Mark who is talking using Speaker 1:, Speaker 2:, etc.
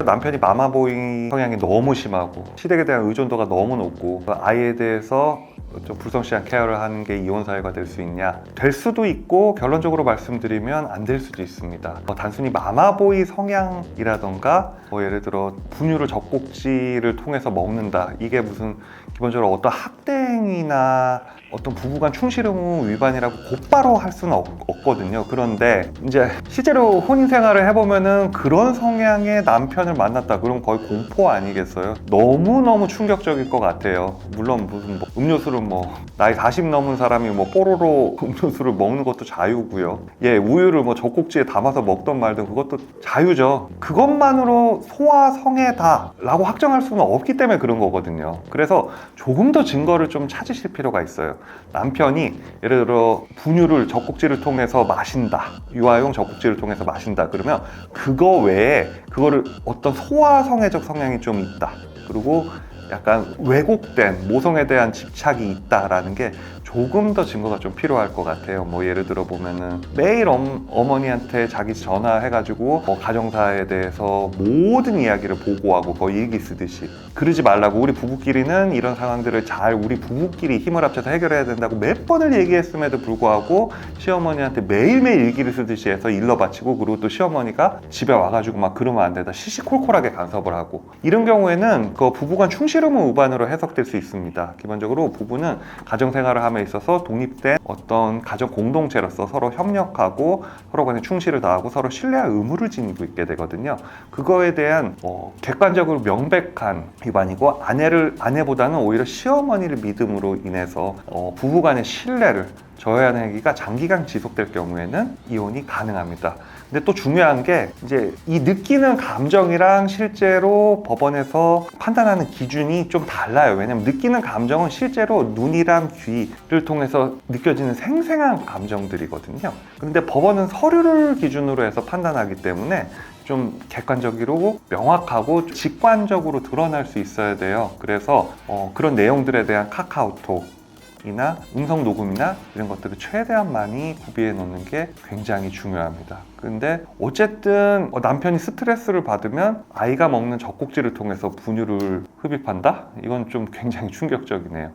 Speaker 1: 남편이 마마보이 성향이 너무 심하고 시댁에 대한 의존도가 너무 높고 아이에 대해서 좀 불성실한 케어를 하는 게 이혼 사유가 될 수 있냐? 될 수도 있고 결론적으로 말씀드리면 안 될 수도 있습니다. 단순히 마마보이 성향이라던가 예를 들어 분유를 젖꼭지를 통해서 먹는다, 이게 무슨 기본적으로 어떤 학대행위나 어떤 부부간 충실 의무 위반이라고 곧바로 할 수는 없거든요. 그런데 이제 실제로 혼인 생활을 해보면은 그런 성향의 남편을 만났다 그럼 거의 공포 아니겠어요? 너무너무 충격적일 것 같아요. 물론 무슨 음료수를 나이 40 넘은 사람이 뽀로로 음료수를 먹는 것도 자유고요. 우유를 젖꼭지에 담아서 먹던 말든 그것도 자유죠. 그것만으로 소아성애다 라고 확정할 수는 없기 때문에 그런 거거든요. 그래서 조금 더 증거를 좀 찾으실 필요가 있어요. 남편이 예를 들어 분유를 젖꼭지를 통해서 마신다, 유아용 젖꼭지를 통해서 마신다 그러면 그거 외에 그거를 어떤 소아성애적 성향이 좀 있다, 그리고 약간 왜곡된 모성에 대한 집착이 있다라는 게 조금 더 증거가 좀 필요할 것 같아요. 예를 들어 보면은 매일 어머니한테 자기 전화해가지고 가정사에 대해서 모든 이야기를 보고하고 거의 일기 쓰듯이, 그러지 말라고, 우리 부부끼리는 이런 상황들을 잘 우리 부부끼리 힘을 합쳐서 해결해야 된다고 몇 번을 얘기했음에도 불구하고 시어머니한테 매일매일 일기를 쓰듯이 해서 일러 바치고, 그리고 또 시어머니가 집에 와가지고 막 그러면 안 된다 시시콜콜하게 간섭을 하고, 이런 경우에는 그 부부간 충실 의무 위반으로 해석될 수 있습니다. 기본적으로 부부는 가정생활을 함에 있어서 독립된 어떤 가정 공동체로서 서로 협력하고 서로 간에 충실을 다하고 서로 신뢰할 의무를 지니고 있게 되거든요. 그거에 대한 객관적으로 명백한 위반이고, 아내보다는 오히려 시어머니를 믿음으로 인해서 부부 간의 신뢰를 저해하는 행위가 장기간 지속될 경우에는 이혼이 가능합니다. 근데 또 중요한 게 이제 이 느끼는 감정이랑 실제로 법원에서 판단하는 기준이 좀 달라요. 왜냐면 느끼는 감정은 실제로 눈이랑 귀를 통해서 느껴지는 생생한 감정들이거든요. 그런데 법원은 서류를 기준으로 해서 판단하기 때문에 좀 객관적이고 명확하고 직관적으로 드러날 수 있어야 돼요. 그래서 그런 내용들에 대한 카카오톡 이나 음성 녹음이나 이런 것들을 최대한 많이 구비해 놓는 게 굉장히 중요합니다. 근데 어쨌든 남편이 스트레스를 받으면 아이가 먹는 젖꼭지를 통해서 분유를 흡입한다? 이건 좀 굉장히 충격적이네요.